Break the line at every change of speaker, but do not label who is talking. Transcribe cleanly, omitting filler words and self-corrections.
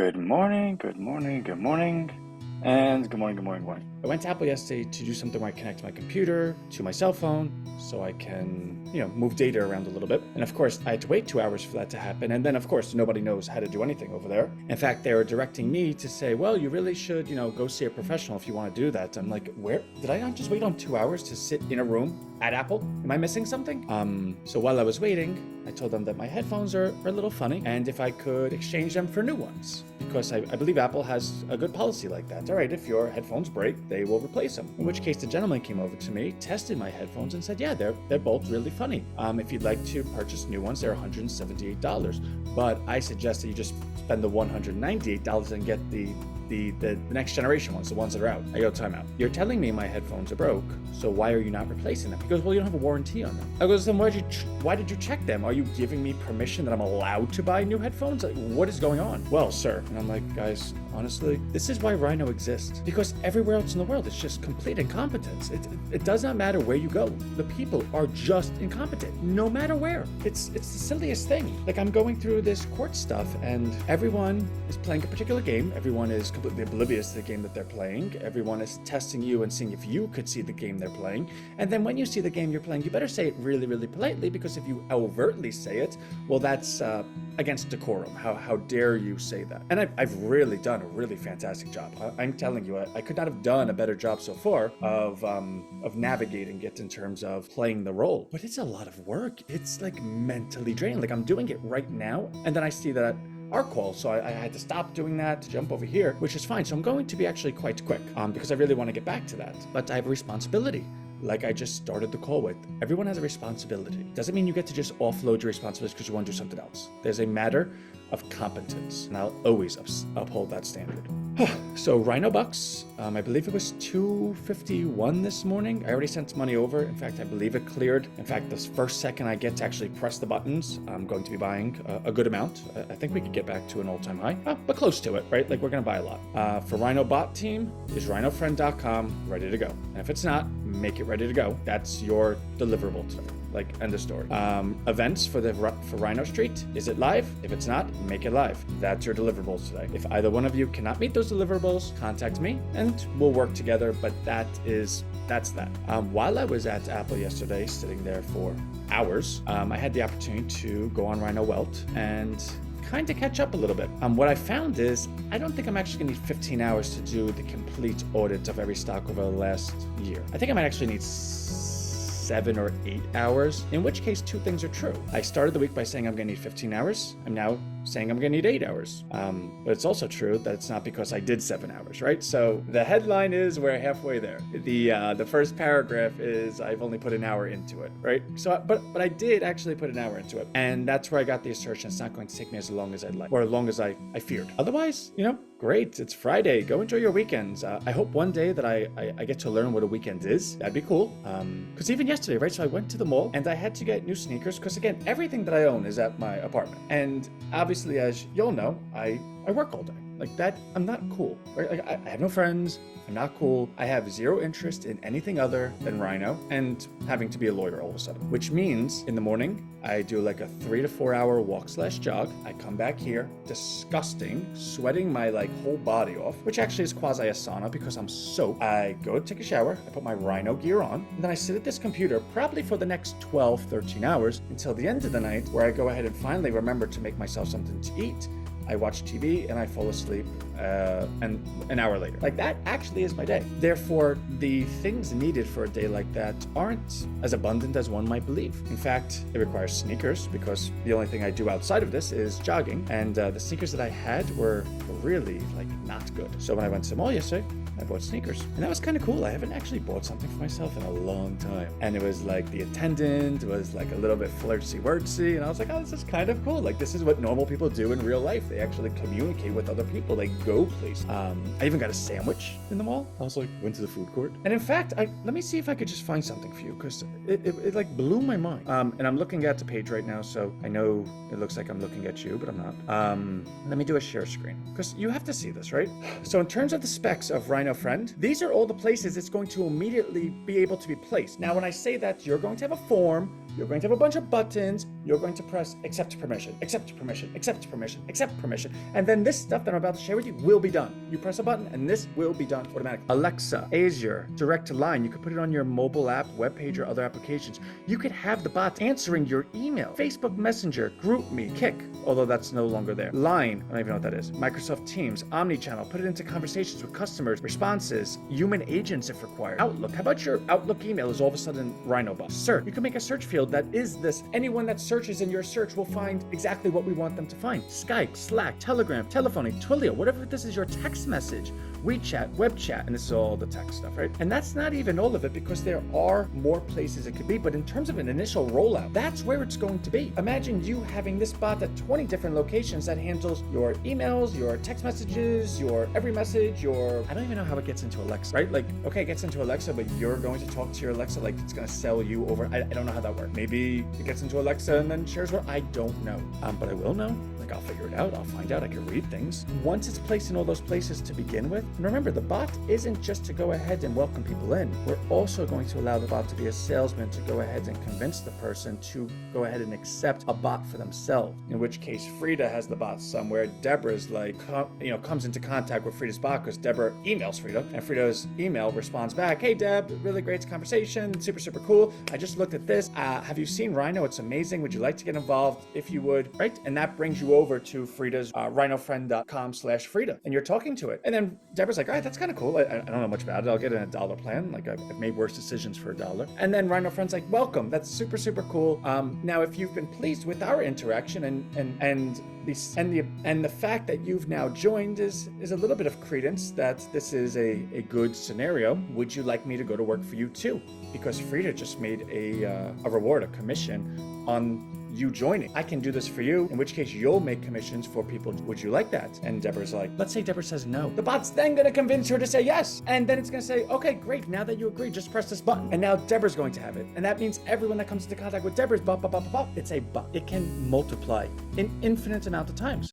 Good morning, good morning, good morning, and good morning, good morning, good morning. I went to Apple yesterday to do something where I connect my computer to my cell phone so I can, move data around a little bit. And of course, I had to wait 2 hours for that to happen. And then, of course, nobody knows how to do anything over there. In fact, they were directing me to say, well, you really should, go see a professional if you want to do that. I'm like, where? Did I not just wait on 2 hours to sit in a room at Apple? Am I missing something? So while I was waiting, I told them that my headphones are a little funny and if I could exchange them for new ones. Because I believe Apple has a good policy like that. All right, if your headphones break, they will replace them. In which case, the gentleman came over to me, tested my headphones, and said, yeah, they're both really funny. If you'd like to purchase new ones, they're $178. But I suggest that you just spend the $198 and get the next generation ones, the ones that are out. I go, time out. You're telling me my headphones are broke, so why are you not replacing them? He goes, well, you don't have a warranty on them. I goes, then why did you check them? Are you giving me permission that I'm allowed to buy new headphones? Like, what is going on? Well, sir. And I'm like, guys, honestly, this is why RHINO exists. Because everywhere else in the world, it's just complete incompetence. It does not matter where you go. The people are just incompetent, no matter where. It's the silliest thing. Like, I'm going through this court stuff, and everyone is playing a particular game. Everyone is completely oblivious to the game that they're playing. Everyone is testing you and seeing if you could see the game they're playing. And then when you see the game you're playing, you better say it really, really politely, because if you overtly say it, well, that's against decorum. How dare you say that? And I've really done a really fantastic job. I'm telling you, I could not have done a better job so far of navigating it in terms of playing the role. But it's a lot of work. It's like mentally draining. Like, I'm doing it right now, and then I see that our call, so I had to stop doing that to jump over here, which is fine. So I'm going to be actually quite quick because I really want to get back to that. But I have a responsibility. Like I just started the call with, everyone has a responsibility. Doesn't mean you get to just offload your responsibilities because you want to do something else. There's a matter of competence, and I'll always uphold that standard. So RHINO bucks, I believe it was $251 this morning. I already sent money over. In fact, I believe it cleared. In fact, the first second I get to actually press the buttons, I'm going to be buying a good amount. I think we could get back to an all-time high, but close to it, right? Like, we're going to buy a lot. For RHINO bot team, is rhinofriend.com ready to go? And if it's not, make it ready to go. That's your deliverable today. Like, end of story. Events for RHINO Street, is it live? If it's not, make it live. That's your deliverables today. If either one of you cannot meet those deliverables, contact me and we'll work together. But that's that. While I was at Apple yesterday, sitting there for hours, I had the opportunity to go on RHINO Welt and kind of catch up a little bit. What I found is I don't think I'm actually gonna need 15 hours to do the complete audit of every stock over the last year. I think I might actually need 7 or 8 hours, in which case two things are true. I started the week by saying I'm gonna need 15 hours. I'm now saying I'm gonna need 8 hours. But it's also true that it's not because I did 7 hours, right? So the headline is we're halfway there. The first paragraph is I've only put an hour into it, right? So, but I did actually put an hour into it. And that's where I got the assertion it's not going to take me as long as I'd like, or as long as I feared. Otherwise, great, it's Friday. Go enjoy your weekends. I hope one day that I get to learn what a weekend is. That'd be cool. Because even yesterday, right? So I went to the mall and I had to get new sneakers because, again, everything that I own is at my apartment. And obviously, as you'll know, I work all day. Like that, I'm not cool, right? Like I have no friends. I'm not cool. I have zero interest in anything other than RHINO and having to be a lawyer all of a sudden, which means in the morning, I do like a 3 to 4 hour walk/jog. I come back here, disgusting, sweating my whole body off, which actually is quasi a sauna because I'm soaked. I go to take a shower. I put my RHINO gear on, and then I sit at this computer probably for the next 12, 13 hours until the end of the night where I go ahead and finally remember to make myself something to eat. I watch TV and I fall asleep and an hour later. Like, that actually is my day. Therefore, the things needed for a day like that aren't as abundant as one might believe. In fact, it requires sneakers because the only thing I do outside of this is jogging. And the sneakers that I had were really not good. So when I went to the mall yesterday, I bought sneakers. And that was kind of cool. I haven't actually bought something for myself in a long time. And it was the attendant was a little bit flirtsy-wortsy. And I was like, oh, this is kind of cool. This is what normal people do in real life. They actually communicate with other people. They go places. I even got a sandwich in the mall. I was went to the food court. And in fact, let me see if I could just find something for you because it blew my mind. And I'm looking at the page right now. So I know it looks like I'm looking at you, but I'm not. Let me do a share screen because you have to see this, right? So in terms of the specs of RHINO Friend, these are all the places it's going to immediately be able to be placed. Now, when I say that, you're going to have a form you're going to have a bunch of buttons. You're going to press accept permission, accept permission, accept permission, accept permission. And then this stuff that I'm about to share with you will be done. You press a button and this will be done automatically. Alexa, Azure, direct to line. You could put it on your mobile app, web page, or other applications. You could have the bots answering your email, Facebook Messenger, GroupMe, Kik, although that's no longer there. Line, I don't even know what that is. Microsoft Teams, Omnichannel, put it into conversations with customers, responses, human agents if required. Outlook, how about your Outlook email is all of a sudden RHINO bot? Search, you can make a search field that is this. Anyone that searches in your search will find exactly what we want them to find. Skype, Slack, Telegram, Telephony, Twilio, whatever this is, your text message, WeChat, web chat, and this is all the tech stuff, right? And that's not even all of it because there are more places it could be, but in terms of an initial rollout, that's where it's going to be. Imagine you having this bot at 20 different locations that handles your emails, your text messages, your every message, your, I don't even know how it gets into Alexa, right? Like, okay, it gets into Alexa, but you're going to talk to your Alexa like it's going to sell you over. I don't know how that works. Maybe it gets into Alexa and then shares what, I don't know. But I will know. Like, I'll figure it out. I'll find out. I can read things. Once it's placed in all those places to begin with, and remember, the bot isn't just to go ahead and welcome people in. We're also going to allow the bot to be a salesman to go ahead and convince the person to go ahead and accept a bot for themselves. In which case, Frida has the bot somewhere. Deborah's like, comes into contact with Frida's bot because Deborah emails Frida, and Frida's email responds back, "Hey Deb, really great conversation, super, super cool. I just looked at this. Have you seen RHINO? It's amazing. Would you like to get involved? If you would," right? And that brings you over to Frida's rhinofriend.com/Frida, and you're talking to it. And then Deborah's like, all right, that's kind of cool. I don't know much about it. I'll get in a $1 plan. Like I've made worse decisions for $1. And then Rhino Friend's like, welcome. That's super, super cool. Now, if you've been pleased with our interaction and the fact that you've now joined is a little bit of credence that this is a good scenario. Would you like me to go to work for you too? Because Frida just made a reward, a commission on you joining. I can do this for you, in which case you'll make commissions for people. Would you like that? And Deborah's like, let's say Deborah says no. The bot's then going to convince her to say yes. And then it's going to say, okay, great. Now that you agree, just press this button. And now Deborah's going to have it. And that means everyone that comes into contact with Deborah's bot, it's a bot. It can multiply an infinite amount of times.